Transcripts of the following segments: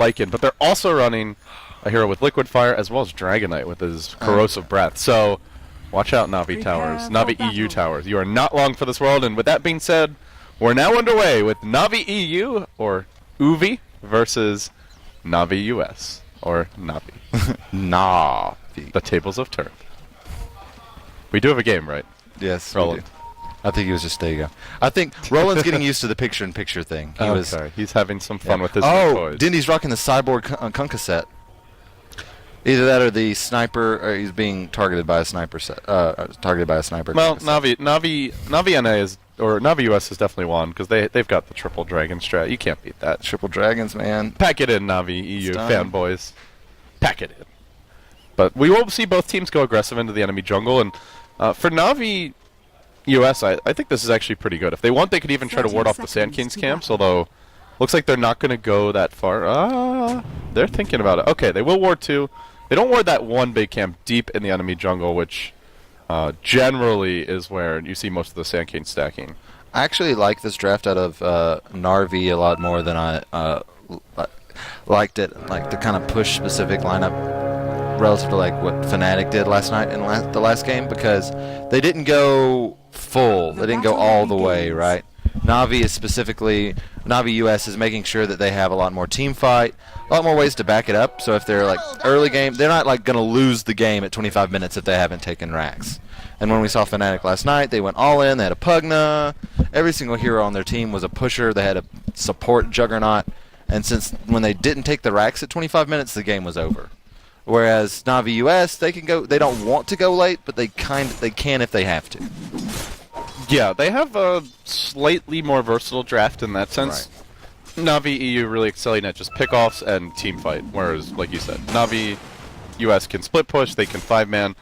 Lycan, but they're also running a hero with Liquid Fire as well as Dragonite with his Corrosive Breath. So watch out, Navi Towers. Navi EU Towers. You are not long for this world, and with that being said, we're now underway with Navi EU, or UVI, versus Navi US, or Navi. Navi. The Tables of Turf. We do have a game, right? Yes, Roland. we do. I think he was just, there you go. I think Roland's getting used to the picture-in-picture thing. He's having some fun with his toys. Dindy's rocking the Cyborg Kunkka set. Either that or the sniper, or he's being targeted by a sniper set. Targeted by a sniper. Well, Navi NA is, or Navi US is definitely one because they've got the triple dragon strat. You can't beat that. Triple dragons, man. Pack it in, Navi EU fanboys. Pack it in. But we will see both teams go aggressive into the enemy jungle, and for Navi US, I think this is actually pretty good. If they want, they could even try to ward off the Sand King's camps, although looks like they're not going to go that far. They're thinking about it. Okay, they will ward 2. They don't ward that one big camp deep in the enemy jungle, which generally is where you see most of the Sand King stacking. I actually like this draft out of Narvi a lot more than I liked it, like the kind of push-specific lineup relative to like what Fnatic did last night in the last game, because they didn't go full. They didn't go all the way, right? Navi is specifically, Navi US is making sure that they have a lot more team fight, a lot more ways to back it up. So if they're like early game, they're not like going to lose the game at 25 minutes if they haven't taken racks. And when we saw Fnatic last night, they went all in. They had a Pugna. Every single hero on their team was a pusher. They had a support Juggernaut. And since when they didn't take the racks at 25 minutes, the game was over. Whereas Navi US, they can go. They don't want to go late, but they can if they have to. Yeah, they have a slightly more versatile draft in that sense. Right. Navi EU really excelling at just pickoffs and team fight, whereas, like you said, Navi US can split push, they can 5-man,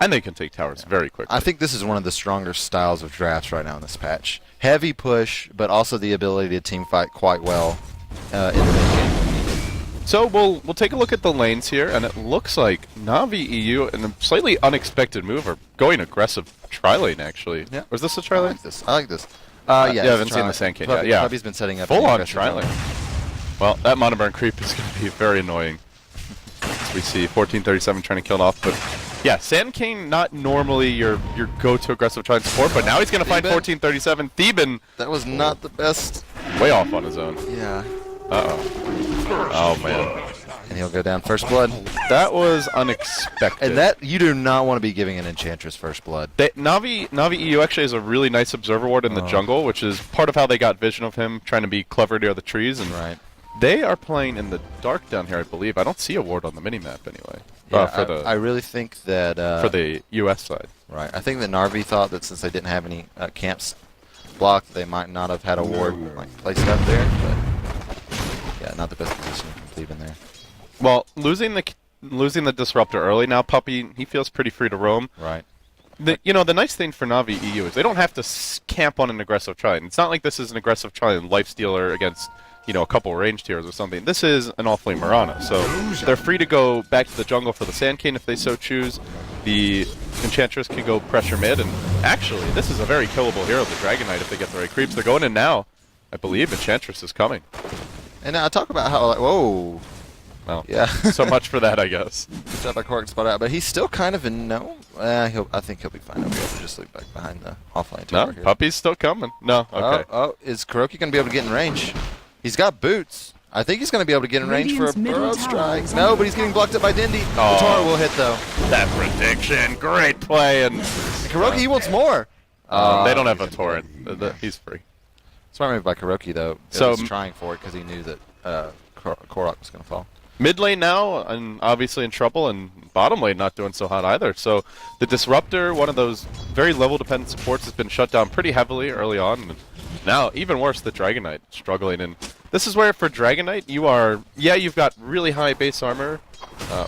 and they can take towers very quickly. I think this is one of the stronger styles of drafts right now in this patch. Heavy push, but also the ability to team fight quite well in the mid-game. So we'll take a look at the lanes here, and it looks like Navi EU, in a slightly unexpected move, are going aggressive tri-lane, actually. Yeah. Was this a tri-lane? I like this. Yeah, I haven't seen the Sand King yet. Yeah. Puppy's been setting up full-on tri-lane. Well, that monoburn creep is going to be very annoying. As we see 1437 trying to kill it off, but yeah, Sand King not normally your go-to aggressive tri-lane support, but now he's going to find 1437. Theban. That was not the best. Way off on his own. Yeah. Uh-oh. Oh, man. And he'll go down first blood. That was unexpected. And that, you do not want to be giving an Enchantress first blood. Navi EU actually has a really nice Observer Ward in the jungle, which is part of how they got vision of him, trying to be clever near the trees. And they are playing in the dark down here, I believe. I don't see a ward on the minimap anyway. Yeah, I really think that... for the US side. Right. I think that Narvi thought that since they didn't have any camps blocked, they might not have had a ward placed up there, but... Yeah, not the best position to complete in there. Well, losing the Disruptor early now, Puppy, he feels pretty free to roam. Right. The nice thing for Navi EU is they don't have to camp on an aggressive tri-lane. It's not like this is an aggressive tri-lane lifestealer against, a couple ranged heroes or something. This is an all-flame Mirana, so they're free to go back to the jungle for the Sand King if they so choose. The Enchantress can go pressure mid, and actually, this is a very killable hero, the Dragonite, if they get the right creeps. They're going in now. I believe Enchantress is coming. And now talk about how, whoa. Well, yeah. So much for that, I guess. Good job by Cork to spot out, but he's still kind of in no. I think he'll be fine. He'll be able to just loop back behind the offline tower here. Puppy's still coming. No, okay. Is Kuroki going to be able to get in range? He's got boots. I think he's going to be able to get in range for a burrow strike. No, but he's getting blocked up by Dindy. The tower will hit, though. That prediction. Great play. And Kuroki, he wants more. They don't have a torrent. He's free. Smart move by Kuroki, though. So he's trying for it because he knew that Korok was going to fall. Mid lane now, and obviously in trouble, and bottom lane not doing so hot either. So the Disruptor, one of those very level-dependent supports, has been shut down pretty heavily early on. And now, even worse, the Dragonite struggling. And this is where, for Dragonite, you've got really high base armor.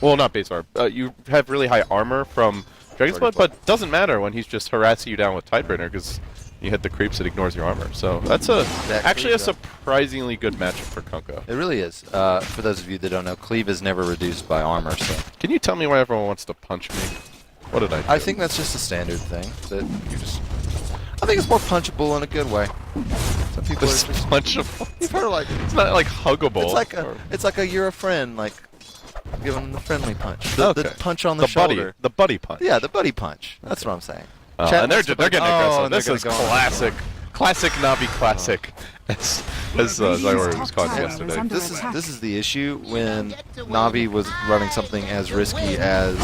Well, not base armor. You have really high armor from Dragon's Blood, but it doesn't matter when he's just harassing you down with Tidebringer, because you hit the creeps, it ignores your armor. So that's actually a surprisingly good matchup for Kunkka. It really is. For those of you that don't know, cleave is never reduced by armor. So can you tell me why everyone wants to punch me? What did I do? I think that's just a standard thing. That you just. I think it's more punchable in a good way. Some people Just are just, punch him. you've heard of like It's not like huggable. it's like a you're a friend, like giving them the friendly punch, the punch on the the shoulder. the buddy punch. Yeah, the buddy punch. That's what I'm saying. And they're getting aggressive. This is classic. classic Navi classic, as Zyori was called yesterday. This is the issue when Navi was running something as risky as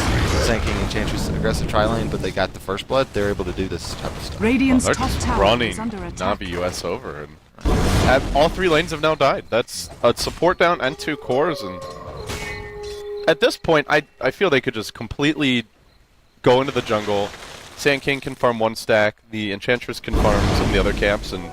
Sanking and Enchantress aggressive tri-lane, but they got the first blood. They're able to do this type of stuff. Radiant's They're top just tower running is under attack. Navi US over, and all 3 lanes have now died. That's a support down and 2 cores, and at this point, I feel they could just completely go into the jungle. Sand King can farm 1 stack, the Enchantress can farm some of the other camps, and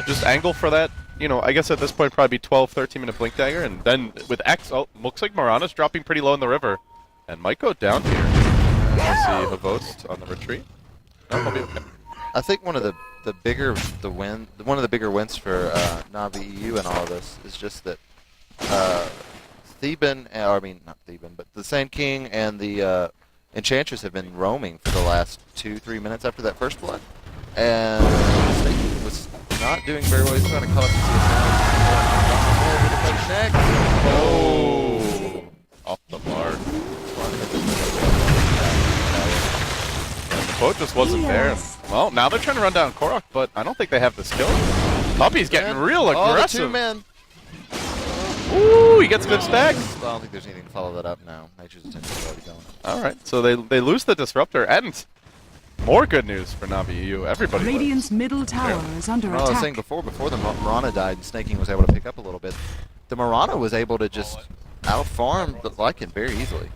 just angle for that, you know, I guess at this point probably 12, 13 minute Blink Dagger, and then with X, looks like Mirana's dropping pretty low in the river, and might go down here. I see Havost on the retreat. No, he'll be okay. I think one of the bigger wins for Navi EU and all of this is just that Theban, or I mean not Theban, but the Sand King and the Enchantress have been roaming for the last 2-3 minutes after that first blood, and Snake was not doing very well. He's trying to call up to see next. Oh, off the mark. And the boat just wasn't there. Well, now they're trying to run down Korok, but I don't think they have the skill. Puppy's getting real aggressive. Oh, the 2 men. Ooh, he gets a good stack. Well, I don't think there's anything to follow that up now. Nature's attention is already going. Alright, so they lose the Disruptor, and more good news for Navi EU. Everybody Radiant's wins. middle tower is under Well, attack. I was saying before the Mirana died and Snaking was able to pick up a little bit, the Mirana was able to just out-farm the Lycan very easily.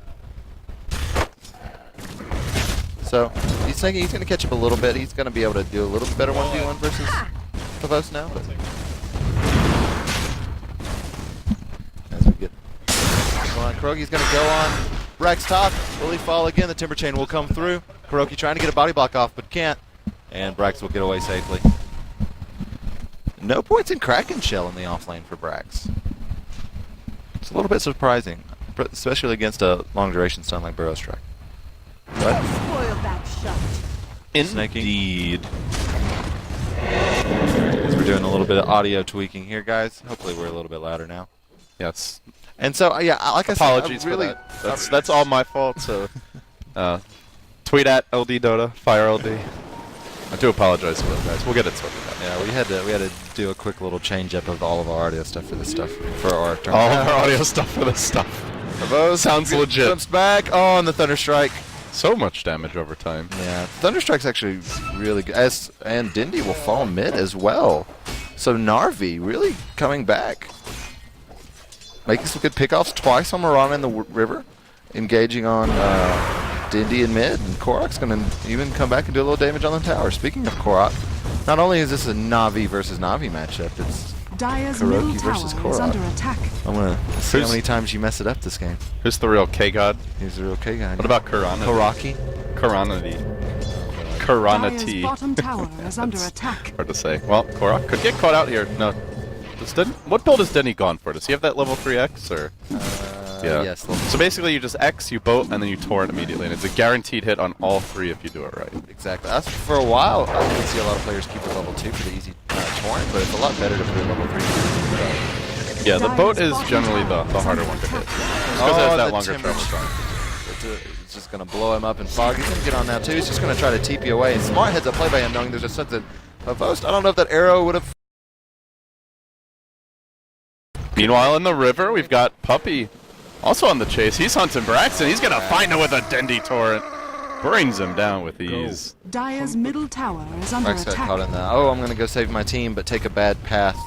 So, he's thinking he's going to catch up a little bit. He's going to be able to do a little bit better 1v1 versus Pavos now, but as we get going on, Kuroki's going to go on Brax top. Will he fall again? The Timber Chain will come through. Kuroki trying to get a body block off, but can't. And Brax will get away safely. No points in Kraken Shell in the off lane for Brax. It's a little bit surprising, especially against a long duration stun like Burrow Strike. But Spoiled that shot. Indeed. as we're doing a little bit of audio tweaking here, guys. Hopefully we're a little bit louder now. Yes. And so, yeah, like Apologies I said, really, for that. That's all my fault. So, tweet at LD Dota, fire LD. I do apologize for that, guys. We'll get it sorted out. Yeah, we had to do a quick little change up of all of our audio stuff for this stuff for our turn. All of our audio stuff for this stuff. Sounds legit. Jumps back on the Thunderstrike. So much damage over time. Yeah, Thunderstrike's actually really good. And Dindy will fall mid as well. So Narvi really coming back. Making some good pickoffs twice on Mirana in the river. Engaging on Dindy in mid. And Korok's going to even come back and do a little damage on the tower. Speaking of Korok, not only is this a Navi versus Navi matchup, it's Dire's middle Kuroki versus tower is Korok. under attack. I'm going to see how many times you mess it up this game. Who's the real K-God? He's the real K guy. What about Kurana? Koraki? Kuranity. Dire's Kuranity. bottom tower is under attack. Hard to say. Well, Korok could get caught out here. No. What build is Denny gone for? Does he have that level 3X or? Yeah. Yes. So basically, you just X, you boat, and then you torrent immediately, and it's a guaranteed hit on all 3 if you do it right. Exactly. That's for a while. I didn't see a lot of players keep it level 2 for the easy torrent, but it's a lot better to put it level 3. Yeah, the boat is generally the harder one to hit. Just because it has that longer travel time. It's just going to blow him up, and Fog, he's going to get on now too. He's just going to try to TP away. And smart heads up play by him, knowing there's a sense of Vost. I don't know if that arrow would have. Meanwhile, in the river, we've got Puppy also on the chase. He's hunting Braxton. He's going to find him with a Dendy torrent. Brings him down with ease. Dire's middle tower is under Brax got attack. caught in that. Oh, I'm going to go save my team, but take a bad path.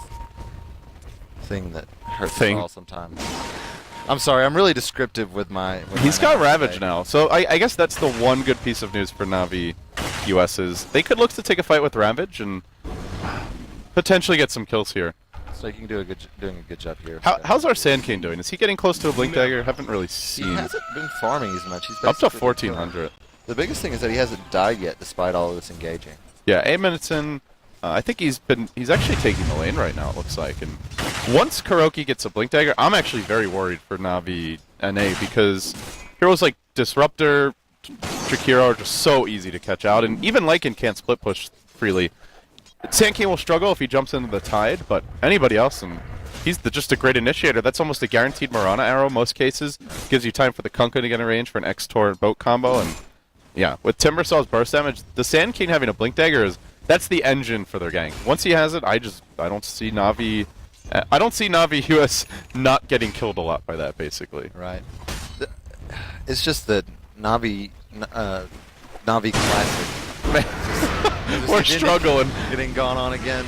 Thing that hurts us all sometimes. I'm sorry, I'm really descriptive with my. He's got Ravage now, so I guess that's the one good piece of news for Navi US is they could look to take a fight with Ravage and potentially get some kills here. So you can doing a good job here. How's our Sand King doing? Is he getting close to a Blink Dagger? Haven't really He seen. hasn't been farming as much. He's Up to basically 1400. The biggest thing is that he hasn't died yet, despite all of this engaging. Yeah, 8 minutes in. I think he's actually taking the lane right now, it looks like. And once Kuroki gets a Blink Dagger, I'm actually very worried for Navi NA because heroes like Disruptor, Shakira are just so easy to catch out. And even Lycan can't split push freely. Sand King will struggle if he jumps into the tide, but anybody else, and he's just a great initiator. That's almost a guaranteed Marana arrow most cases. Gives you time for the Kunkka to get in range for an X-Tor boat combo, and yeah, with Timbersaw's burst damage, the Sand King having a Blink Dagger that's the engine for their gank. Once he has it, I don't see Na'Vi. I don't see Na'Vi US not getting killed a lot by that, basically. Right. It's just that Na'Vi Classic. We're struggling. Getting gone on again.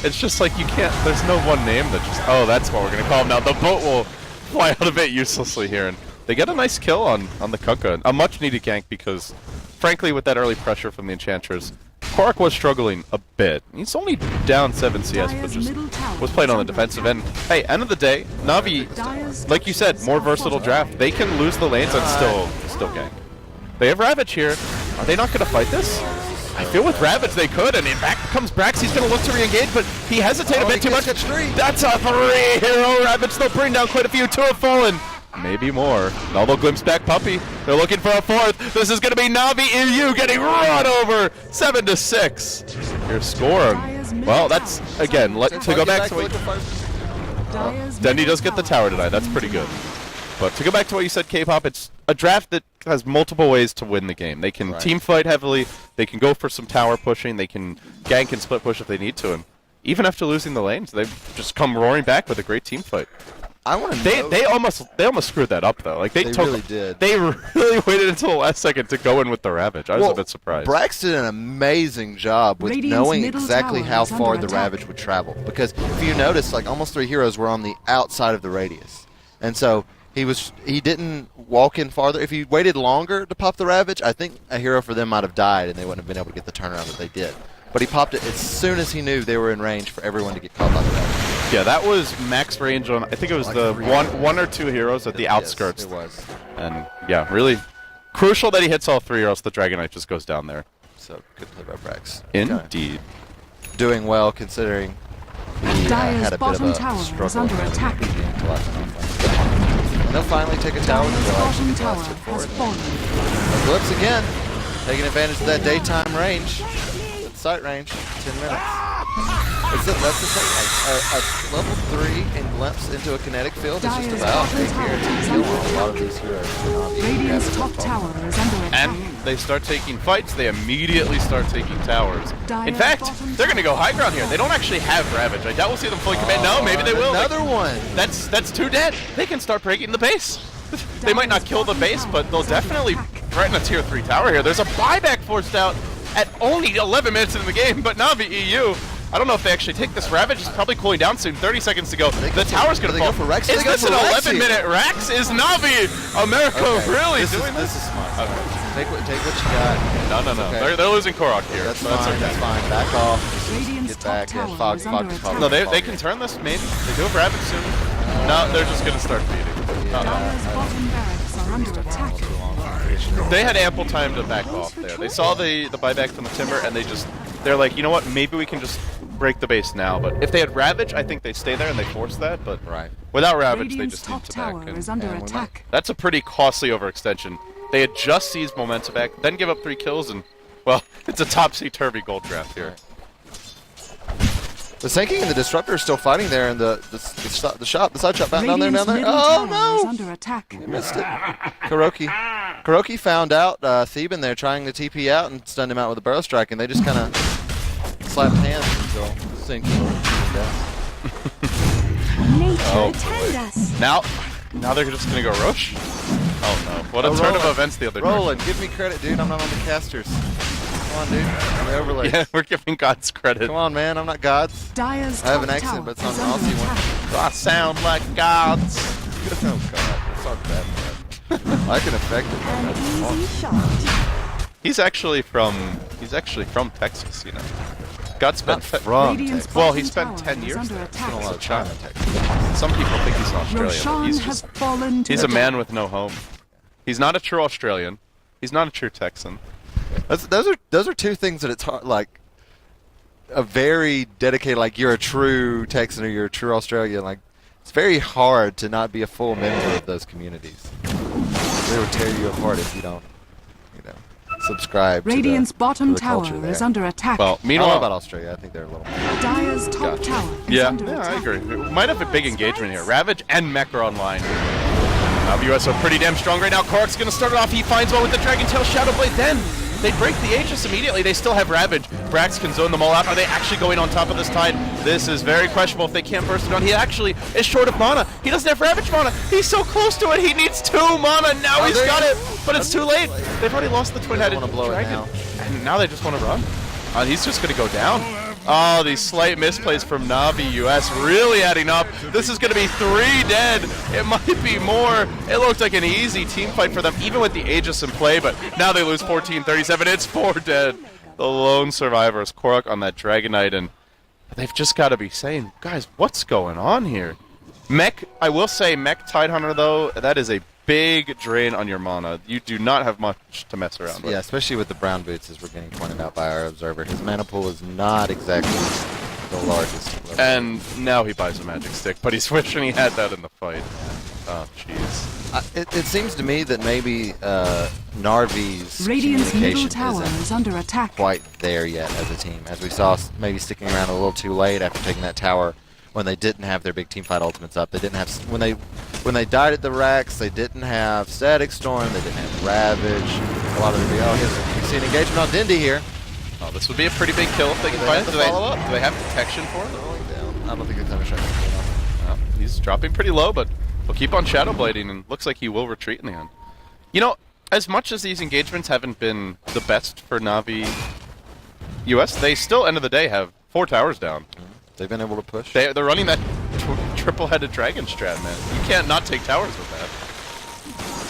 It's just like you can't. There's no one name that just. Oh, that's what we're gonna call him now. The boat will fly out a bit uselessly here, and they get a nice kill on the Kunkka. A much needed gank because, frankly, with that early pressure from the Enchantress, Korok was struggling a bit. He's only down 7 CS, but just was playing on the defensive end. Hey, end of the day, Na'Vi, like you said, more versatile draft. They can lose the lanes and still gank. They have Ravage here. Are they not going to fight this? I feel with Ravage they could, and in back comes Brax. He's going to look to re-engage, but he hesitated a bit too much. That's a 3-hero Ravage. They'll bring down quite a few. 2 have fallen. Maybe more. Now they'll glimpse back Puppy. They're looking for a 4th. This is going to be Na'Vi EU getting run over. 7-6. Your score. Well, that's, again, to go back to what Dendy does get the tower tonight. That's pretty good. But to go back to what you said, K-Pop, it's a draft that has multiple ways to win the game. They can team fight heavily. They can go for some tower pushing. They can gank and split push if they need to. And even after losing the lanes, they've just come roaring back with a great team fight. I want to They almost screwed that up though. Like they really did. They really waited until the last second to go in with the Ravage. I was a bit surprised. Brax did an amazing job with knowing exactly how far the Ravage would travel. Because if you notice, like almost 3 heroes were on the outside of the radius, and so he didn't walk in farther. If he waited longer to pop the Ravage, I think a hero for them might have died, and they wouldn't have been able to get the turnaround that they did. But he popped it as soon as he knew they were in range for everyone to get caught by the Ravage. Yeah, that was max range on. I think it was like the one or 2 heroes at the outskirts. Yes, it was. And yeah, really crucial that he hits all 3, or else the Dragon Knight just goes down there. So good play by Brax. Indeed. Doing well considering he had a bit of a struggle under attack. And they'll finally take a tower. Bottom tower has fallen. Eclipse again, taking advantage of that daytime range, sight range, 10 minutes. That's the thing. A level 3 and glimpse into a kinetic field is just about a guarantee kill on a lot of these heroes. Radiant's top tower is under attack. And they start taking fights. They immediately start taking towers. In fact, they're going to go high ground here. They don't actually have Ravage. I doubt we'll see them fully command. No, maybe they will. Another one. That's 2 dead. They can start breaking the base. They might not kill the base, but they'll definitely threaten a tier 3 tower here. There's a buyback forced out at only 11 minutes into the game, but Na'Vi EU, I don't know if they actually take this. Ravage is probably cooling down soon. 30 seconds to go. The tower's going to fall. Is this an 11-minute Rax? Is Na'Vi America really doing this? This is smart. Okay. Take what you got. No. Okay. They're losing Korok here. That's so fine. Okay. That's fine. Back off. Radiant's Get back. top Yeah, tower is under Fog. attack. No, they can turn this, maybe. They do have Ravage soon. No, they're just going to start feeding. Dire's bottom barracks are under attack. They had ample time to back off there. They saw the buyback from the Timber, and they're like, you know what, maybe we can just break the base now. But if they had Ravage, I think they stay there and they force that. But without Ravage, they just need to back. Tower is under attack. That's a pretty costly overextension. They had just seized momentum back, then give up 3 kills, and, well, it's a topsy-turvy gold draft here. The Sinking and the Disruptor are still fighting there, and the side shot down there. Oh no! Under attack. He missed it. Kuroki found out Theben there trying to TP out and stunned him out with a Burrow Strike, and they just kind of slapped hands until Sinking. Nature attend us. Now they're just gonna go Roche. Oh no! What a turn of events the other day. Roland, give me credit, dude. I'm not on the casters. Come on, dude. On the overlays. Yeah, we're giving God's credit. Come on, man. I'm not God's. Dire's I have an top accent, tower but it's not is an under Aussie one. attack. I sound like gods. Oh God, that's not bad. I can affect it. An easy shot. He's actually from Texas, you know. God spent Radiant's well, he bottom spent tower 10 is years under there. attack. A lot of China, Texas. Some people think he's an Australian, but Roshan he's has just fallen to he's the a man with no home. He's not a true Australian. He's not a true Texan. Those are 2 things that it's hard, like a very dedicated, like you're a true Texan or you're a true Australian. Like it's very hard to not be a full member of those communities. They would tear you apart if you don't, subscribe Radiant's to bottom the tower culture there. is under attack. Well, I don't know meanwhile, about Australia. I think they're a little. Dire's top Gotcha. tower is yeah, under I attack. agree. We might have a big engagement here. Ravage and Mech are online. US are pretty damn strong right now. Korok's going to start it off. He finds one with the Dragon Tail Shadow Blade. Then they break the Aegis immediately. They still have Ravage. Brax can zone them all out. Are they actually going on top of this tide? This is very questionable if they can't burst it on. He actually is short of mana. He doesn't have Ravage mana. He's so close to it. He needs 2 mana. Now he's got it, but it's too late. They've already lost the twin-headed wanna blow it dragon. now. And now they just want to run. He's just going to go down. Oh, these slight misplays from Na'Vi US really adding up. This is going to be 3 dead. It might be more. It looked like an easy team fight for them, even with the Aegis in play, but now they lose 14-37. It's 4 dead. The lone survivor is Korok on that Dragon Knight, and they've just got to be saying, guys, what's going on here? Mech, I will say, Mech Tidehunter, though, that is a big drain on your mana. You do not have much to mess around with. Yeah, especially with the brown boots, as we're getting pointed out by our observer. His mana pool is not exactly the largest. And now he buys a magic stick, but he's wishing he had that in the fight. Oh, jeez. It seems to me that maybe Narvi's Radiant's middle communication tower isn't is under attack. quite there yet as a team. As we saw, maybe sticking around a little too late after taking that tower when they didn't have their big team fight ultimates up. They didn't have when they died at the Rex. They didn't have Static Storm. They didn't have Ravage. A lot of you see an engagement on Dindy here. Oh, this would be a pretty big kill if they can find it. Do they have protection for it? Rolling down. I don't think it's under He's dropping pretty low, but he'll keep on shadow blading, and looks like he will retreat in the end. You know, as much as these engagements haven't been the best for Na'Vi US, they still, end of the day, have 4 towers down. They've been able to push. They're running that triple-headed dragon strat, man. You can't not take towers with that.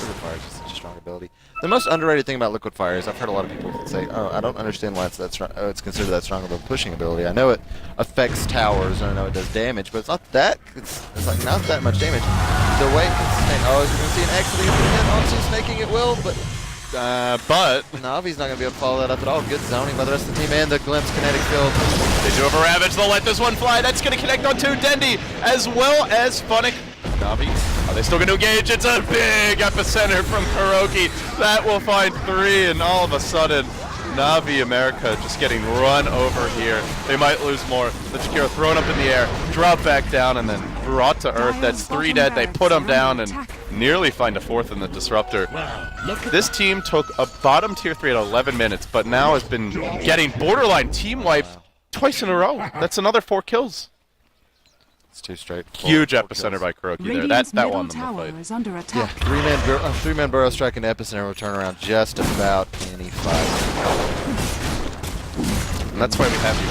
Liquid Fire is just such a strong ability. The most underrated thing about Liquid Fire is I've heard a lot of people say, "Oh, I don't understand why it's that strong. Oh, it's considered that strong of a pushing ability. I know it affects towers, and I know it does damage, but it's not that. It's like not that much damage. The way it's saying, oh, you're gonna see an X hit onto snaking it will, but Navi's not gonna be able to follow that up at all. Good zoning by the rest of the team and the glimpse kinetic field. They do have a Ravage. They'll let this one fly. That's going to connect onto Dendy, as well as Funnick. Na'Vi, are they still going to engage? It's a big epicenter from Kuroki. That will find 3, and all of a sudden, Na'Vi America just getting run over here. They might lose more. The Jakiro thrown up in the air, drop back down, and then brought to earth. That's 3 dead. They put them down and nearly find a 4th in the Disruptor. This team took a bottom tier 3 at 11 minutes, but now has been getting borderline team wipe twice in a row. That's another 4 kills. It's too straight. Huge Four epicenter kills. by Kuroki there. Radiant's That middle won them the tower fight. is under Yeah, attack. three-man burrow strike and epicenter will turn around just about any fight. And that's why we have you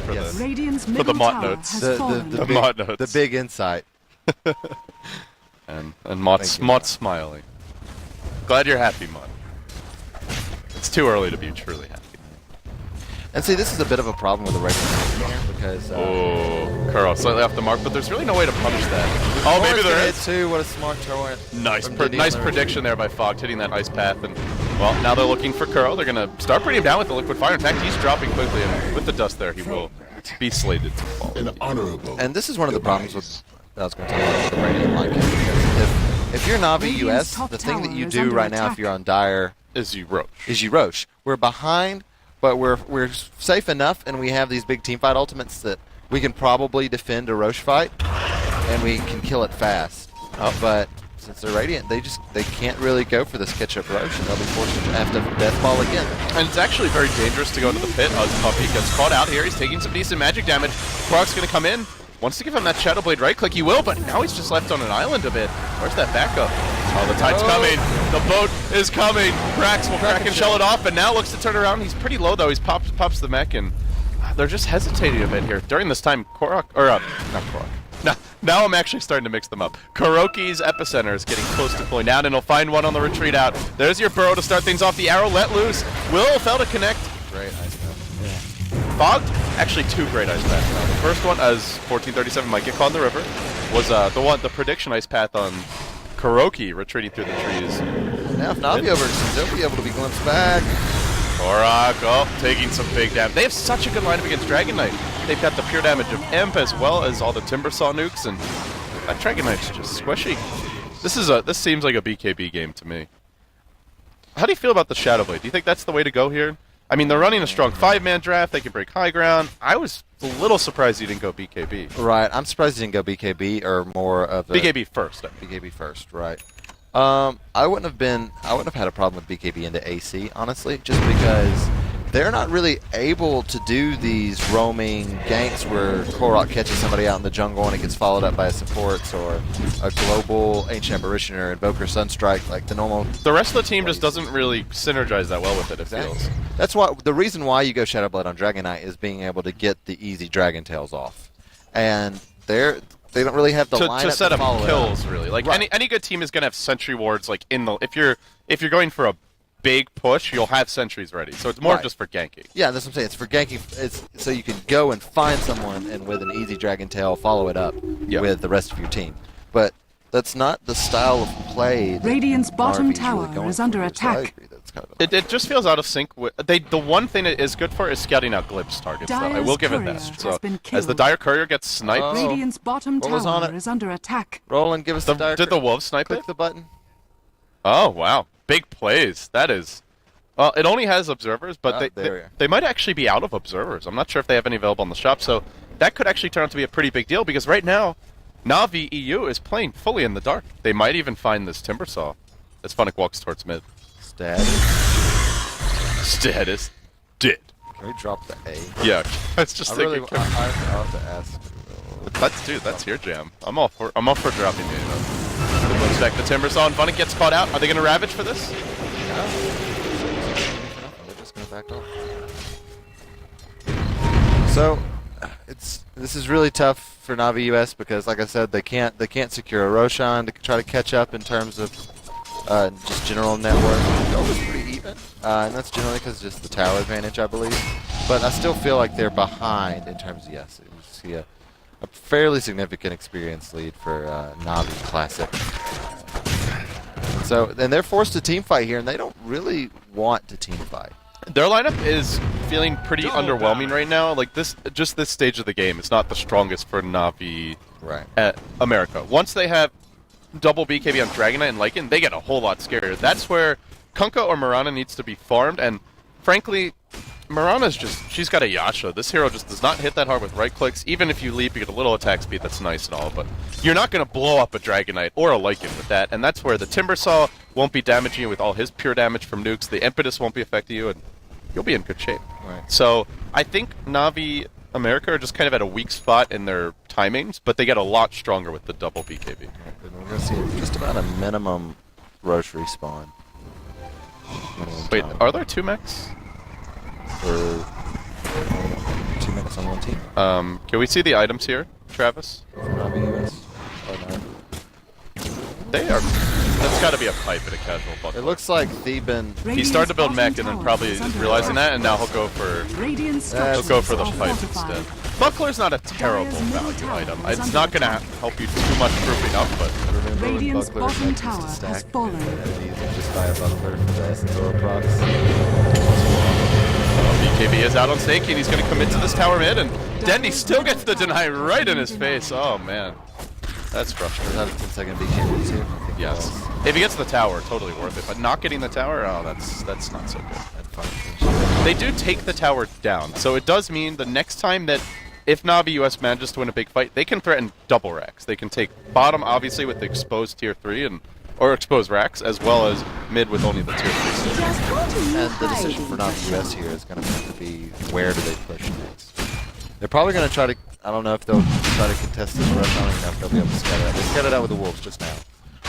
for Yes. the Radiant's middle mod tower notes. has fallen. The mod notes. The big insight. and Mott's smiling. Glad you're happy, Mott. It's too early to be truly happy. And see, this is a bit of a problem with the regular here because Oh, Kuro slightly off the mark, but there's really no way to punish that. Oh, maybe there is. Too. What a smart throw! Nice prediction there by Fogged, hitting that ice path. And, well, now they're looking for Kuro. They're going to start bringing him down with the Liquid Fire. In fact, he's dropping quickly, and with the dust there, he will be slated to fall. And this is one of the problems with I was going to tell you with the Radiant line game, because if you're Na'Vi Radiant's US, top the thing that tower you is do under right now attack. if you're on Dire Is you Roche. is you Roche. We're behind, but we're safe enough, and we have these big teamfight ultimates that we can probably defend a Roche fight, and we can kill it fast. But since they're Radiant, they can't really go for this catch-up Roche, and they'll be forced to have to death ball again. And it's actually very dangerous to go into the pit. Puppy gets caught out here. He's taking some decent magic damage. Krog's going to come in. Wants to give him that Shadow Blade right click. He will, but now he's just left on an island a bit. Where's that backup? Oh, the tide's coming. The boat is coming. Brax will crack and shell it off, and now looks to turn around. He's pretty low, though. He pops the mech, and they're just hesitating a bit here. During this time, not Korok. Now I'm actually starting to mix them up. Kuroki's epicenter is getting close to pulling down, and he'll find one on the retreat out. There's your burrow to start things off. The arrow let loose. Will fail to connect. Great ice path. Fogged, actually 2 great ice paths now. The first one, as 1437 might get caught in the river, was the prediction ice path on Kuroki retreating through the trees. Now if Na'Vi overextends, they'll be able to be glimpsed back. Korok, taking some big damage. They have such a good lineup against Dragon Knight. They've got the pure damage of Imp as well as all the Timbersaw nukes, and that Dragon Knight's just squishy. This seems like a BKB game to me. How do you feel about the Shadow Blade? Do you think that's the way to go here? I mean, they're running a strong 5-man draft. They can break high ground. I was a little surprised you didn't go BKB. Right. I'm surprised you didn't go BKB or more of a BKB first. BKB first, right. I wouldn't have had a problem with BKB into AC, honestly, just because they're not really able to do these roaming ganks where Korok catches somebody out in the jungle and it gets followed up by a support or a global Ancient Apparition or Invoker Sunstrike, like the normal. The rest of the team just doesn't really synergize that well with it, it feels. That's why the reason why you go Shadowblade on Dragon Knight is being able to get the easy Dragon Tails off. And they don't really have the lineup to set up follow kills, it up. really. Like Right. any good team is gonna have sentry wards. Like in the if you're going for a big push, you'll have sentries ready. So it's more Right. just for ganking. Yeah, that's what I'm saying. It's for ganking. It's so you can go and find someone and with an easy Dragon Tail follow it up with the rest of your team. But that's not the style of play. that Radiant's bottom Narvi's really tower going is for under here, so I attack. agree that's kind of It just feels out of sync with the one thing it is good for is scouting out Glib's targets. Though I will give it that. Dyer's So has been as the killed. Dire Courier gets sniped, Oh. Radiant's bottom What was on tower it? is under attack. Roland, give us the did the Wolves snipe click it? the button. Oh wow, big plays. That is. Well, it only has observers, but Oh, there we are. they might actually be out of observers. I'm not sure if they have any available in the shop, so that could actually turn out to be a pretty big deal because right now, Na'Vi EU is playing fully in the dark. They might even find this Timbersaw as Funnick walks towards mid. Status. Status did. Can we drop the A? Yeah, I was just I thinking. really, I have to ask. That's your jam. I'm all for dropping the A. It looks back the Timbersaw and Funnick gets caught out. Are they going to ravage for this? They're just gonna back off. So, this is really tough for Navi US because, like I said, they can't secure a Roshan to try to catch up in terms of just general net worth. Gold is pretty even, and that's generally because just the tower advantage, I believe. But I still feel like they're behind in terms of you see a fairly significant experience lead for Navi Classic. So, and they're forced to team fight here, and they don't really want to team fight. Their lineup is feeling pretty underwhelming right now. Like this stage of the game is not the strongest for Navi at America. Once they have double BKB on Dragon Knight and Lycan, they get a whole lot scarier. That's where Kunkka or Mirana needs to be farmed, and frankly, Mirana's she's got a Yasha. This hero just does not hit that hard with right clicks. Even if you leap, you get a little attack speed that's nice and all, but you're not going to blow up a Dragon Knight or a Lycan with that, and that's where the Timbersaw won't be damaging you with all his pure damage from nukes. The Impetus won't be affecting you, and you'll be in good shape. Right. So I think Navi America are just kind of at a weak spot in their timings, but they get a lot stronger with the double BKB. And we're going to see just about a minimum Roche respawn. Wait, are there two mechs? For 2 minutes on one team? Can we see the items here, Travis? For Navi US? Or not? They are. That's got to be a pipe and a casual It buckler. looks like Theban. He started to build mech and then probably is realizing that, and now he'll go for That's- he'll go for the pipe instead. Buckler's not a terrible value item. It's not going to help you too much grouping up, but Remember when Radiant's Buckler bottom used to tower stack has fallen. and you can just buy a Buckler for the essence or procs. BKB is out on Snake, and he's going to commit to this tower mid, and Dendy still gets the deny right in his face. Oh man, that's frustrating. Was that a 10-second BKB too? Yes. If he gets the tower, totally worth it. But not getting the tower, oh, that's not so good. They do take the tower down, so it does mean the next time that if Navi US manages to win a big fight, they can threaten double racks. They can take bottom, obviously, with the exposed tier 3 or exposed racks, as well as mid with only the tier 3. And the decision for Navi US here is going to have to be where do they push next. They're probably going to try to. I don't know if they'll try to contest this rush. I don't even know if they'll be able to scout it out. They scouted out with the Wolves just now.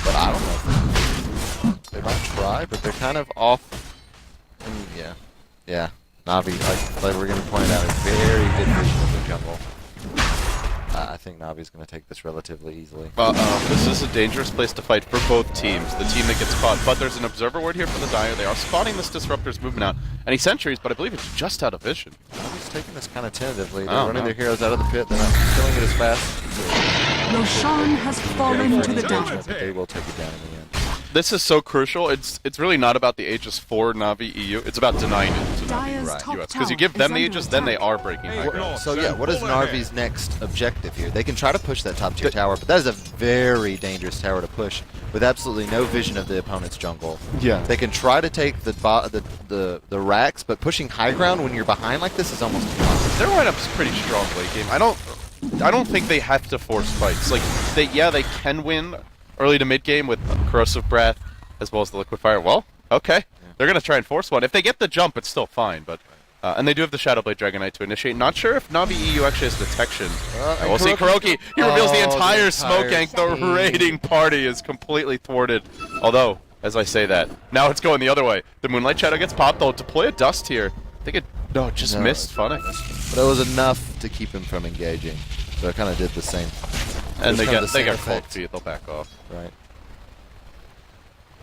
But I don't know if they might try, but they're kind of off. Yeah. Navi, like we're going to point out, a very good vision of the jungle. I think Navi's going to take this relatively easily. This is a dangerous place to fight for both teams. The team that gets caught, but there's an observer ward here for the Dire. They are spotting this Disruptor's movement out. And he sentries, but I believe it's just out of vision. Navi's taking this kind of tentatively. They're Oh, running no. their heroes out of the pit. They're not killing it as fast. Roshan has fallen to the Engagement, dark. but they will take it down in the end. This is so crucial. It's really not about the Aegis for Na'Vi EU. It's about denying it to Dire's Na'Vi top US. Because you tower give them is the under Aegis, then they attack. are breaking high ground. So yeah, what is Narvi's next objective here? They can try to push that top tier tower, but that is a very dangerous tower to push with absolutely no vision of the opponent's jungle. Yeah. They can try to take the racks, but pushing high ground when you're behind like this is almost impossible. Their lineup's pretty strong late game. I don't think they have to force fights. Like they can win early to mid game with corrosive breath as well as the liquid fire. Well, okay, they're gonna try and force one. If they get the jump, it's still fine. But and they do have the Shadowblade Dragonite to initiate. Not sure if Na'Vi EU actually has detection. And we'll see Kuroki. He reveals the entire smoke gank. The raiding party is completely thwarted. Although, as I say that, now it's going the other way. The Moonlight Shadow gets popped. They'll deploy a Dust here. I think it just missed Funny. But it was enough to keep him from engaging. So it kind of did the same. And they kind of get the same cold effect. feet. They'll back off. Right.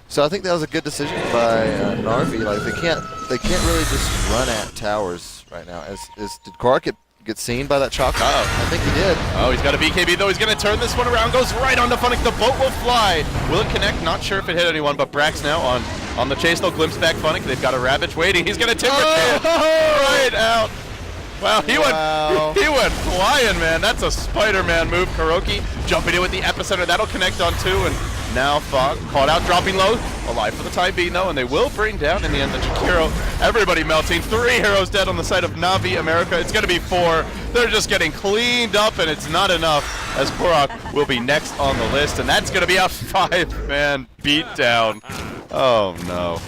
So I think that was a good decision by Narvi. Like they can't really just run at towers right now. Did Korak get seen by that chalk? I think he did. Oh, he's got a BKB though. He's going to turn this one around. Goes right onto Funnick. The boat will fly. Will it connect? Not sure if it hit anyone, but Brax now on the chase. They'll glimpse back Funnick. They've got a Ravage waiting. He's going to timber right out. Wow, he went flying, man. That's a Spider-Man move. Kuroki jumping in with the epicenter. That'll connect on two, and now Fog caught out, dropping low. Alive for the time being, though, and they will bring down in the end the Chikiro. Everybody melting. 3 heroes dead on the side of Na'Vi America. It's going to be 4. They're just getting cleaned up, and it's not enough, as Korak will be next on the list, and that's going to be a 5-man beatdown. Oh, no.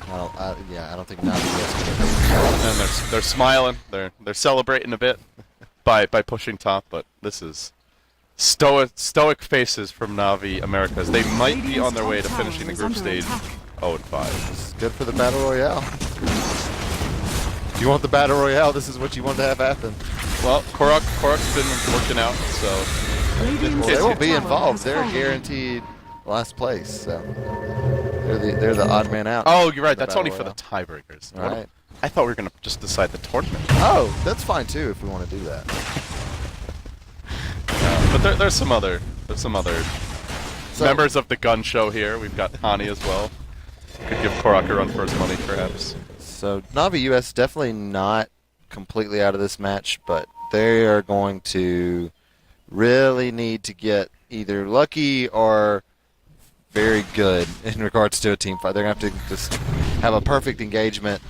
I don't think Navi is going And they're smiling. They're celebrating a bit by pushing top, but this is stoic faces from Na'Vi Americas. They might be on their way to finishing the group stage 0-5. It's good for the Battle Royale. If you want the Battle Royale, this is what you want to have happen. Well, Korak's been working out, so Well, they won't be involved. They're guaranteed last place, so they're the odd man out. Oh, you're right. That's Battle only for the Royale. tiebreakers. Right. I thought we were gonna just decide the tournament. Oh, that's fine too if we want to do that. But there's some other So- members of the gun show here. We've got Hani as well. Could give Korak a run for his money, perhaps. So Na'Vi US definitely not completely out of this match, but they are going to really need to get either lucky or very good in regards to a team fight. They're going to have to just have a perfect engagement,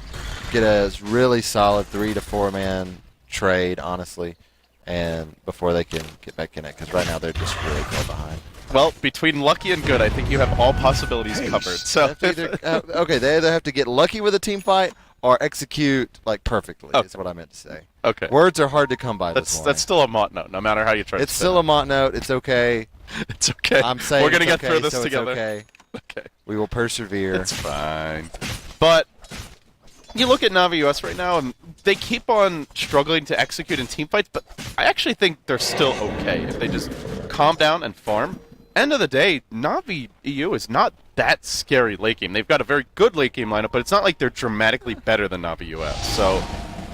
get a really solid 3 to 4 man trade, honestly, and before they can get back in it, because right now they're just really far behind. Well, between lucky and good, I think you have all possibilities covered. So Okay, they either have to get lucky with a team fight or execute like perfectly. Okay. Is what I meant to say. okay, Words are hard to come by. that's still a mot note, no matter how you try. It's to still a mont note. It's okay. It's okay. I'm saying we're gonna it's get okay, through this so together. It's okay. Okay, We will persevere. it's fine. But you look at Na'Vi US right now, and they keep on struggling to execute in team fights. But I actually think they're still okay if they just calm down and farm. End of the day, Na'Vi EU is not that scary late game. They've got a very good late game lineup, but it's not like they're dramatically better than Na'Vi US. So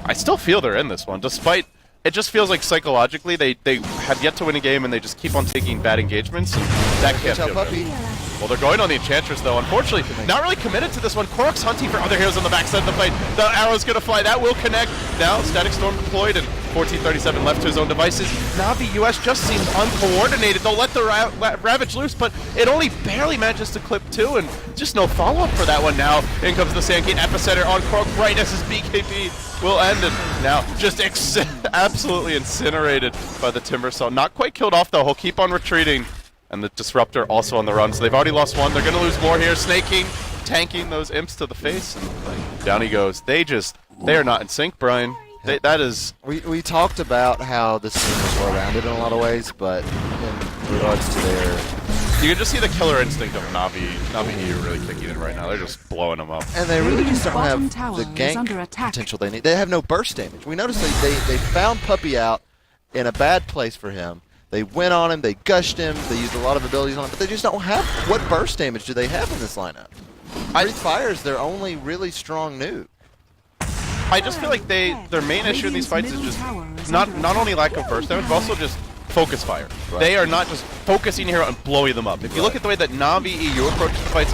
I still feel they're in this one, despite it just feels like psychologically they have yet to win a game and they just keep on taking bad engagements, and that can't feel Puppy. good. Well, they're going on the Enchantress, though. Unfortunately, not really committed to this one. Korak's hunting for other heroes on the backside of the fight. The arrow's going to fly. That will connect. Now, Static Storm deployed, and 1437 left to his own devices. Na'Vi US just seems uncoordinated. They'll let the Ravage loose, but it only barely manages to clip 2, and just no follow-up for that one. Now, in comes the Sandgate Epicenter on Korak right as his BKB will end it. Now, just absolutely incinerated by the Timbersaw. Not quite killed off, though. He'll keep on retreating. And the Disruptor also on the run, so they've already lost one. They're going to lose more here. Snaking, tanking those imps to the face, and down he goes. They are not in sync, Brian. That is... We talked about how this team is well-rounded in a lot of ways, but in regards to their... You can just see the killer instinct of Na'Vi EU really kicking in right now. They're just blowing them up. And they really just don't Bottom have tower the is under gank attack. potential they need. They have no burst damage. We noticed they found Puppy out in a bad place for him. They went on him, they gushed him, they used a lot of abilities on him, but they just don't have... What burst damage do they have in this lineup? Breathe Fire is their only really strong nuke. I just feel like their main issue in these fights is just not only lack of burst damage, but also just focus fire. Right. They are not just focusing here and blowing them up. If you look at the way that Navi EU approaches the fights,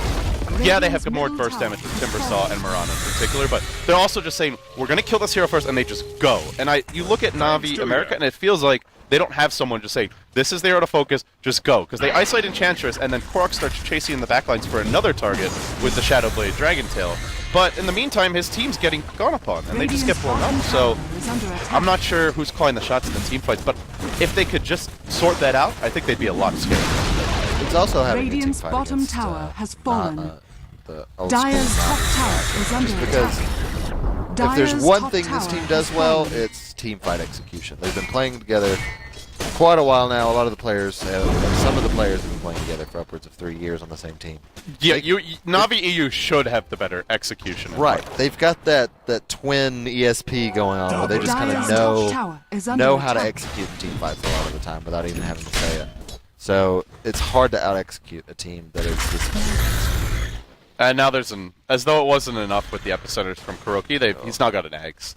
yeah, they have more burst damage with Timbersaw and Mirana in particular, but they're also just saying, we're going to kill this hero first, and they just go. And you look at Navi America, and it feels like they don't have someone just saying, this is the hero to focus, just go. Because they isolate Enchantress, and then Korok starts chasing in the backlines for another target with the Shadowblade Dragontail. But in the meantime, his team's getting gone upon, and they just get blown up. So I'm not sure who's calling the shots in the team fights, but if they could just sort that out, I think they'd be a lot scarier. It's also having Radiant's a team fight bottom against, tower has fallen. The old Dire's school top Navi tower is under because attack. if Dire's there's one top thing this tower team has does well, fallen. it's team fight execution. They've been playing together for quite a while now. A lot of the players, some of the players have been playing together for upwards of 3 years on the same team. Yeah, Navi EU should have the better execution. Right. They've got that twin ESP going on where they just kind of Dire's top tower is under know how to attack. execute team fights a lot of the time without even having to say it. So it's hard to out-execute a team that is this. And now there's as though it wasn't enough with the epicenters from Kuroki, he's now got an Axe.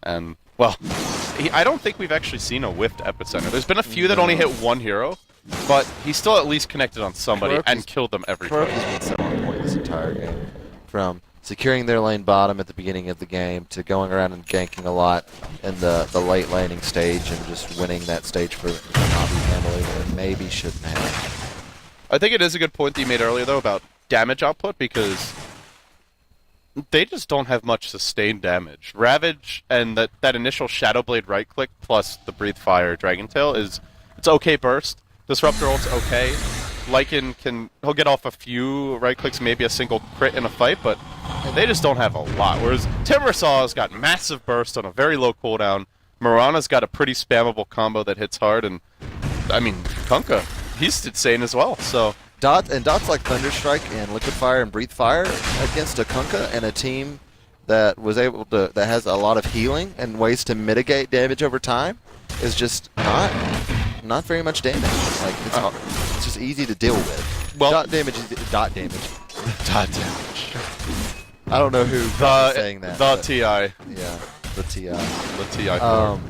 And, well, I don't think we've actually seen a whiffed epicenter. There's been a few that only hit one hero, but he's still at least connected on somebody and killed them every time. Kuroki's been so on point this entire game. From securing their lane bottom at the beginning of the game to going around and ganking a lot in the late laning stage and just winning that stage for the Navi family when maybe shouldn't have. I think it is a good point that you made earlier, though, about damage output, because they just don't have much sustained damage. Ravage and that initial Shadowblade right-click plus the Breathe Fire Dragontail it's okay burst. Disruptor ult's okay. Lycan he'll get off a few right-clicks, maybe a single crit in a fight, but they just don't have a lot. Whereas Timbersaw's got massive burst on a very low cooldown. Mirana's got a pretty spammable combo that hits hard, and, I mean, Kunkka, he's insane as well, so... Dots like Thunderstrike and Liquid Fire and Breathe Fire against a Kunkka and a team that was able to that has a lot of healing and ways to mitigate damage over time is just not very much damage. Like it's just easy to deal with. Well, dot damage is dot damage. Dot damage. I don't know who was saying that. The TI. Yeah, the TI. The TI form.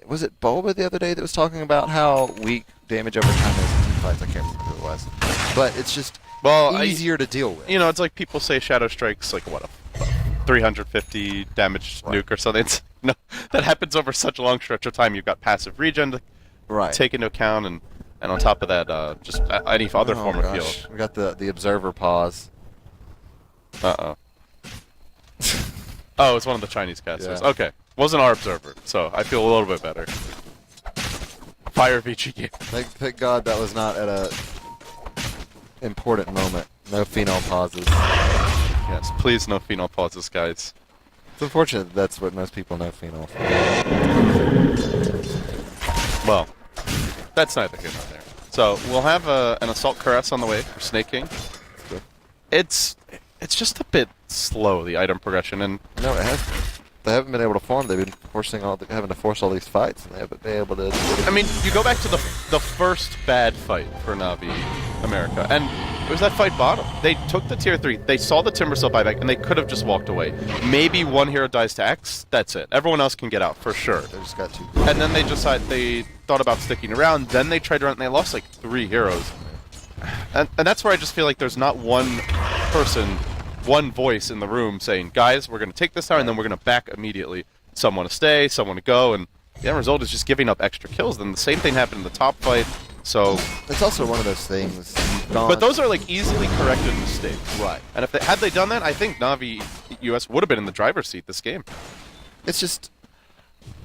Was it Bulba the other day that was talking about how weak damage over time is in team fights? I can't remember who it was. But it's just easier to deal with. You know, it's like people say Shadow Strike's like, what, a 350 damage nuke or something. No, that happens over such a long stretch of time. You've got passive regen to take into account, and on top of that, just any other form of heal. We got the Observer pause. Uh-oh. Oh, it's one of the Chinese casters. Yeah. Okay. Wasn't our observer, so I feel a little bit better. Fire VG game. Thank God that was not at a important moment. No phenol pauses. Yes, please no phenol pauses, guys. It's unfortunate that's what most people know phenol for. Well, that's neither here nor there. So we'll have an Assault Caress on the way for Snake King. Good. It's just a bit slow, the item progression, and no, it has. They haven't been able to farm. They've been having to force all these fights, and they haven't been able to. I mean, you go back to the first bad fight for Navi America, and it was that fight bottom. They took the tier 3, they saw the Timbersaw buyback, and they could have just walked away. Maybe one hero dies to X, that's it. Everyone else can get out, for sure. They just got too. And then they thought about sticking around, then they tried to run, and they lost like 3 heroes. And that's where I just feel like there's not one person, one voice in the room saying, guys, we're going to take this tower, and then we're going to back immediately. Some want to stay, some want to go, and the end result is just giving up extra kills. Then the same thing happened in the top fight, so... It's also one of those things... But those are like easily corrected mistakes. Right. And if had they done that, I think Navi US would have been in the driver's seat this game. It's just...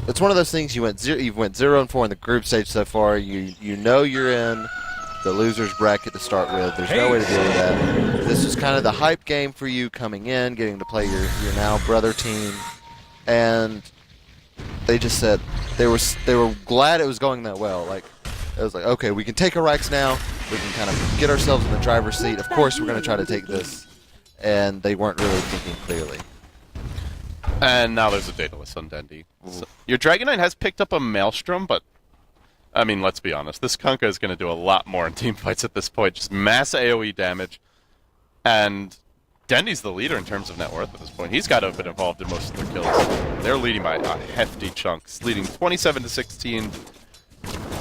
It's one of those things you went 0-4 in the group stage so far. You know you're in the loser's bracket to start with. There's no way to deal with that. This was kind of the hype game for you coming in, getting to play your now brother team, and they just said they were glad it was going that well. Like it was like, okay, we can take our Rex now. We can kind of get ourselves in the driver's seat. Of course, we're going to try to take this, and they weren't really thinking clearly. And now there's a Daedalus on Dendi. So, your Dragon Knight has picked up a Maelstrom, but I mean, let's be honest. This Kunkka is going to do a lot more in team fights at this point. Just mass AoE damage. And Dendi's the leader in terms of net worth at this point. He's got to have been involved in most of their kills. They're leading by a hefty chunk. Leading 27-16.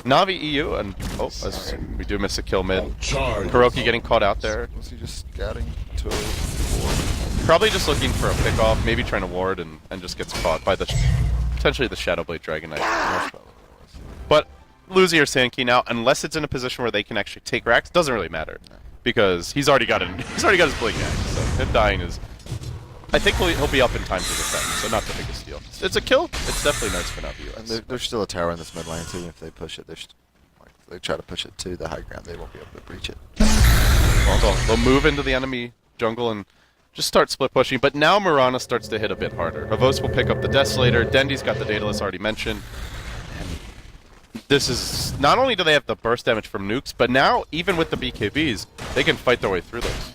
Na'Vi EU, and as we do miss a kill mid. Hiroki getting caught out there. Was he just scouting to Probably just looking for a pick off, maybe trying to ward and just gets caught by potentially the Shadowblade Dragon Knight. But losing your Sand Key now, unless it's in a position where they can actually take racks, doesn't really matter. Because he's already got his Blink Axe, so him dying is... I think he'll be up in time to defend, so not the biggest deal. It's a kill. It's definitely nice for Na'Vi US. And there's still a tower in this mid lane too. If they push it, if they try to push it to the high ground, they won't be able to breach it. Well, they'll move into the enemy jungle and just start split pushing. But now Mirana starts to hit a bit harder. Havos will pick up the Desolator. Dendi's got the Daedalus already mentioned. And this is... Not only do they have the burst damage from nukes, but now, even with the BKBs, they can fight their way through those.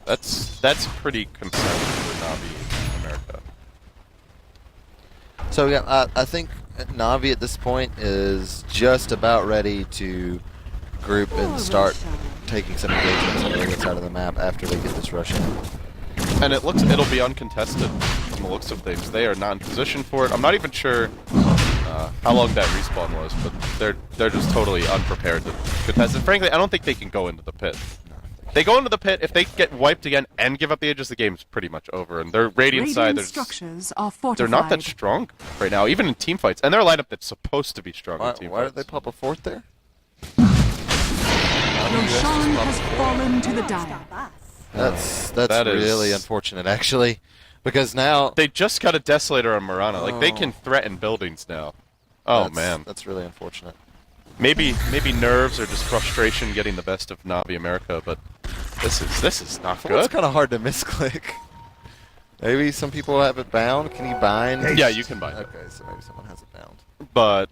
That's pretty concerning for Na'Vi America. So yeah, I think Na'Vi at this point is just about ready to group and start taking some engagements on the other side of the map after they get this rush in. And it'll be uncontested from the looks of things. They are not in position for it. I'm not even sure how long that respawn was, but they're just totally unprepared to contest it. Frankly, I don't think they can go into the pit. They go into the pit, if they get wiped again and give up the edges, the game's pretty much over. And their Radiant side, structures are fortified. they're not that strong right now, even in team fights. And they're a lineup that's supposed to be strong in team why fights. did they pop a fourth there? Roshan has fallen to the dire. That's That is- really unfortunate, actually, because now They just got a Desolator on Mirana. Like, they can threaten buildings now. Oh, man. that's really unfortunate. Maybe nerves or just frustration getting the best of Na'Vi America, but this is not It's good. kind of hard to misclick. Maybe some people have it bound. Can you bind? Yeah, you can bind it. Okay, so maybe someone has it bound. But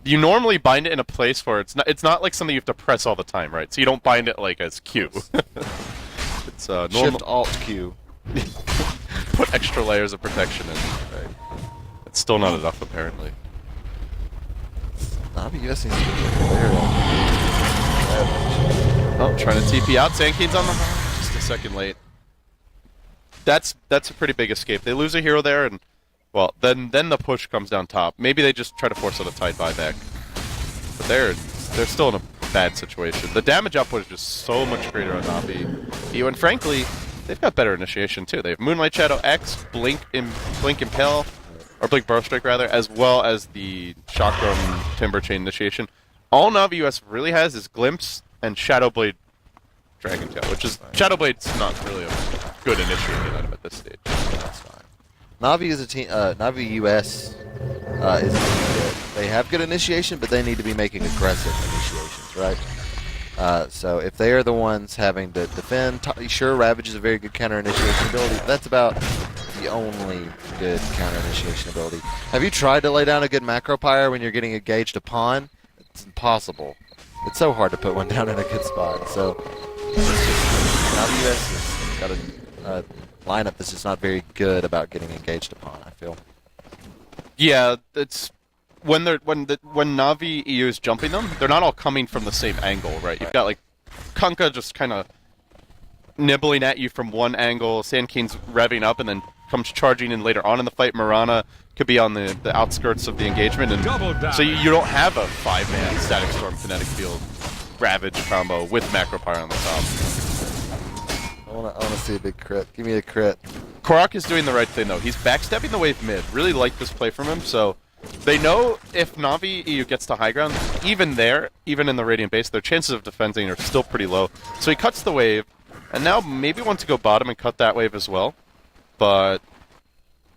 you normally bind it in a place where it's not like something you have to press all the time, right? So you don't bind it like as Q. It's normal. Shift Alt Q. Put extra layers of protection in. Right? It's still not enough, apparently. Na'Vi US needs to be clear. Oh, trying to TP out. Sandkeen's on the just a second late. That's a pretty big escape. They lose a hero there, and well, then the push comes down top. Maybe they just try to force out a tide buyback, but they're still in a bad situation. The damage output is just so much greater on Na'Vi. And frankly, they've got better initiation too. They have Moonlight Shadow X, Blink Impale, or Blink Burrow Strike rather, as well as the Chakram Timber Chain initiation. All Na'Vi US really has is Glimpse and Shadowblade Dragon Tail, which is Shadowblade's not really a good initiating item at this stage. That's fine. Na'Vi is a team. Na'Vi US is a team that they have good initiation, but they need to be making aggressive initiations, right? So if they are the ones having to defend, sure, Ravage is a very good counter initiation ability. But that's about the only good counter initiation ability. Have you tried to lay down a good macro pyre when you're getting engaged upon? It's impossible. It's so hard to put one down in a good spot. So Na'Vi US has got a lineup that's just not very good about getting engaged upon, I feel. Yeah, it's when Na'Vi EU is jumping them, they're not all coming from the same angle, right? You've got like Kunkka just kind of nibbling at you from one angle, Sandkeen's revving up and then comes charging in later on in the fight. Mirana could be on the outskirts of the engagement, and so you don't have a 5-man Static Storm Kinetic Field Ravage combo with Macro Pyre on the top. I want to see a big crit. Give me a crit. Korok is doing the right thing though. He's backstepping the wave mid. Really like this play from him, so they know if Na'Vi EU gets to high ground, even in the Radiant base, their chances of defending are still pretty low. So he cuts the wave, and now maybe wants to go bottom and cut that wave as well. But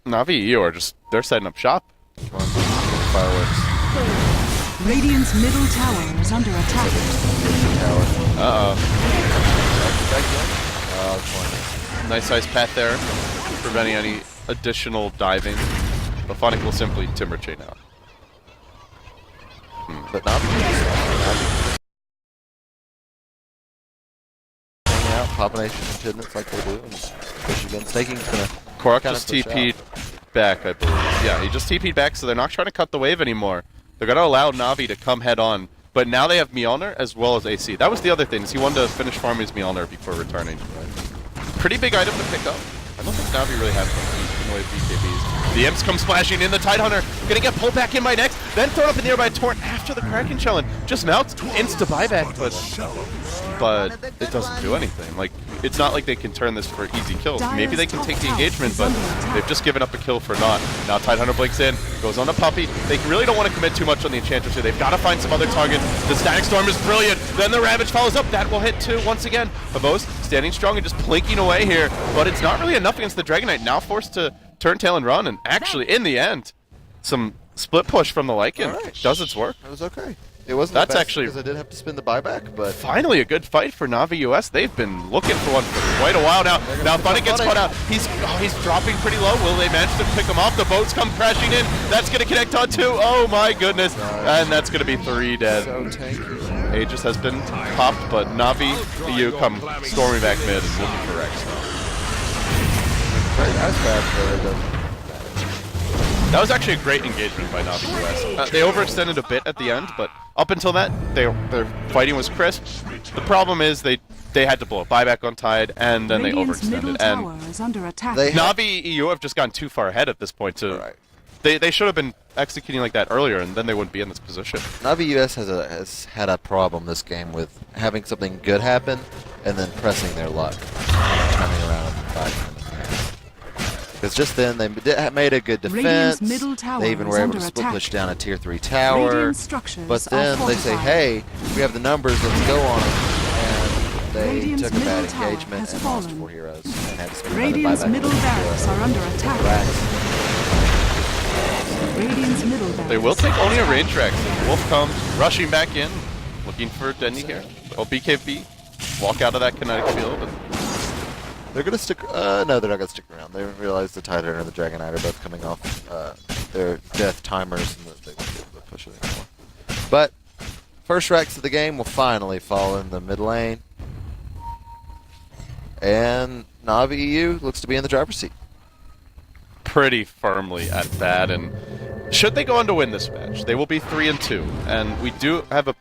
Na'Vi EU they're setting up shop. Come on, fireworks. Radiant's middle tower is under attack. Nice ice path there, preventing any additional diving. Bophonic will simply Timber Chain out. But Na'Vi hang out, combination attendance like they do, and push again. Staking's gonna Korok kinda just push TP'd out. back, I believe. Yeah, he just TP'd back, so they're not trying to cut the wave anymore. They're going to allow Na'Vi to come head on, but now they have Mjolnir as well as AC. That was the other thing, is he wanted to finish farming his Mjolnir before returning. Pretty big item to pick up. I don't think Na'Vi really has one in the way of BKBs. The Imps come splashing in, the Tidehunter Gonna get pulled back in by next, then thrown up in the air by a Torrent after the Kraken challenge. Just mounts, insta buyback, but it doesn't do anything. Like, it's not like they can turn this for easy kills. Maybe they can take the engagement, but they've just given up a kill for naught. Now Tidehunter blinks in, goes on to Puppey. They really don't want to commit too much on the Enchantress here. They've got to find some other targets. The Static Storm is brilliant. Then the Ravage follows up. That will hit too once again. Avos standing strong and just plinking away here, but it's not really enough against the Dragon Knight. Now forced to turn tail and run, and actually, in the end, some split push from the Lycan does its work. That was okay. It wasn't That's the best actually because I did have to spin the buyback, but finally a good fight for Navi US. They've been looking for one for quite a while now. Now Funny gets caught out. He's dropping pretty low. Will they manage to pick him off? The boats come crashing in. That's going to connect on two. Oh my goodness. And that's going to be 3 dead. so tanky. Aegis has been popped, but Navi EU come storming back mid and looking for Rex. Very nice bad for That was actually a great engagement by Navi US. They overextended a bit at the end, but up until that, their fighting was crisp. The problem is they had to blow a buyback on Tide, and then Radiant's they middle overextended. tower And is under attack. Navi EU have just gone too far ahead at this point. They should have been executing like that earlier, and then they wouldn't be in this position. Navi US has had a problem this game with having something good happen and then pressing their luck, coming around in 5 minutes. Because just then they made a good defense. Middle tower They even is were able under to split attack. push down a tier 3 tower. Radiant structures But are then they say, fortified. "Hey, we have the numbers. Let's go on them." And they Radiant's took a bad middle tower engagement has and lost fallen. 4 heroes and had to spend Radiant's buyback middle to barracks are under attack. Radiant's middle barracks. They will take only a range Rex. Wolf comes rushing back in, looking for Denny here. Oh, BKB walk out of that kinetic field. And They're gonna stick. No, they're not gonna stick around. They realize the Tidehunter and the Dragon Knight are both coming off their death timers, and that they won't be able to push it anymore. But first Rex of the game will finally fall in the mid lane, and Navi EU looks to be in the driver's seat. pretty firmly at that. And should they go on to win this match, they will be 3-2. And we do have a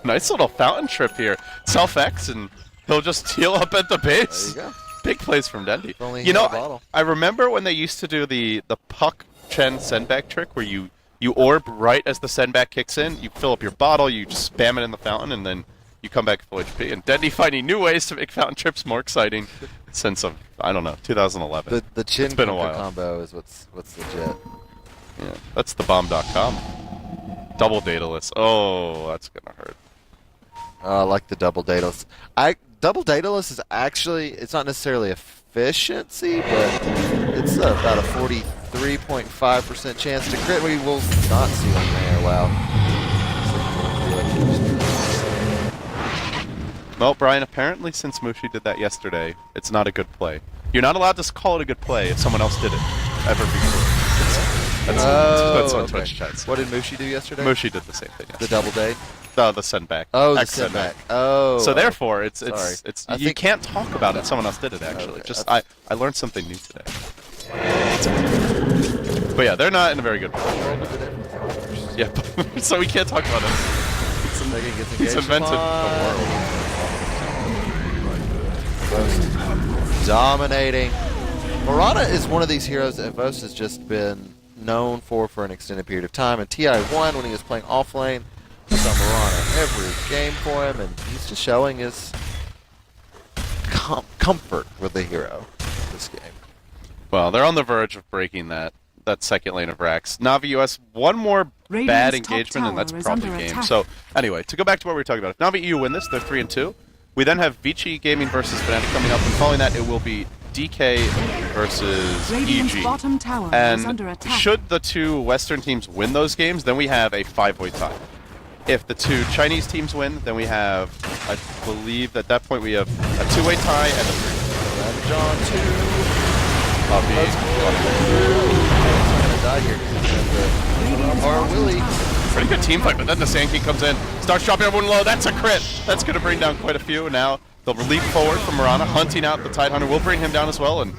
nice little fountain trip here. Self-X, and he'll just heal up at the base. There you go. Big plays from Dendy. only You he know, had a bottle. I remember when they used to do the Puck Chen sendback trick where you orb right as the sendback kicks in, you fill up your bottle, you just spam it in the fountain, and then you come back full HP. And Dendy finding new ways to make fountain trips more exciting since, I don't know, 2011. The chin It's been a conquer while. combo is what's legit. Yeah, that's the bomb.com. Double dataless. Oh, that's gonna hurt. I like the double dataless. Double dataless is actually, it's not necessarily efficiency, but it's about a 43.5% chance to crit. We will not see one there. Wow. Well, Brian, apparently since Mushi did that yesterday, it's not a good play. You're not allowed to call it a good play if someone else did it ever before. That's on okay. Twitch chats. What did Mushi do yesterday? Mushi did the same thing. The double date? No, the sendback. Oh, the X sendback. Oh. So therefore, it's Sorry. I you think- can't talk about it. Someone else did it actually. Okay. Just I learned something new today. But yeah, they're not in a very good position. Yeah, so we can't talk about it. Second gets He's engaged invented the upon. world. Dominating. Murata is one of these heroes that Vos has just been known for an extended period of time. And TI1, when he was playing offlane, I saw Murata every game for him, and he's just showing his comfort with the hero this game. Well, they're on the verge of breaking that second lane of Rax. Navi US, one more Radiant's bad top engagement, and that's tower is probably under game. attack. So, anyway, to go back to what we were talking about, if Navi EU win this, they're 3-2. We then have Vici Gaming versus Fnatic coming up, and following that, it will be DK versus Radiant's EG. bottom tower is And under attack. should the two Western teams win those games, then we have a 5-way tie. If the two Chinese teams win, then we have, I believe at that point we have a 2-way tie and a 3-way. John 2. Willie. Pretty good team fight, but then the Sand King comes in, starts dropping everyone low. That's a crit. That's going to bring down quite a few. Now they'll leap forward from Mirana, hunting out the Tidehunter. Will bring him down as well, and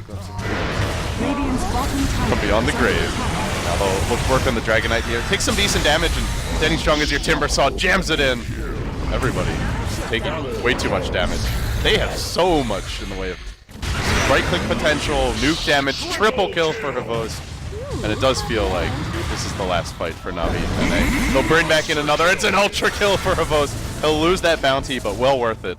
Radiant's bottom tower from beyond the is under grave. attack. Now they'll work on the Dragon Knight here. Take some decent damage, and Denny Strong as your Timber Saw jams it in. Everybody taking way too much damage. They have so much in the way of right-click potential, nuke damage, triple kill for Havos. And it does feel like this is the last fight for Navi. And they'll bring back in another. It's an ultra kill for Havos. He'll lose that bounty, but well worth it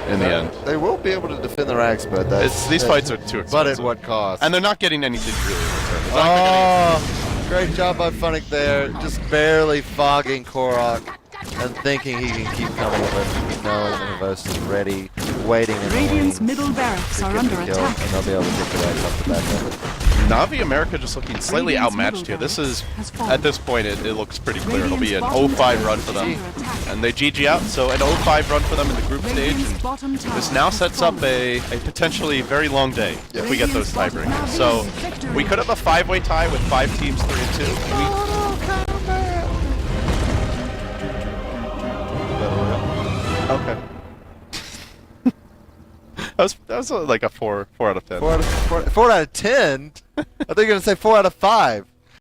in the end. They will be able to defend their axe, but These fights are too expensive. But at what cost? And they're not getting anything really in return. It's not like Oh, great job by Funnick there. Just barely fogging Korok and thinking he can keep coming, but knowing that Havos is ready, waiting in the Radiant's wings middle barracks to are get under the kill, attack. and they'll be able to get the axe off the back of it. Navi America just looking slightly Radiant's outmatched here. middle This is, barracks has fallen. at this point, it looks pretty clear. It'll be an Radiant's bottom 0-5 run for them. tower is under attack. And they GG out, so an 0-5 run for them in the group stage. Radiant's And bottom tower this now has sets up fallen. a potentially very long day if we get those tiebreakers. So Victory. we could have a 5-way tie with 5 teams, 3-2. Okay. That was like a 4 out of 10. 4 out of 10? I think you're going to say 4 out of 5.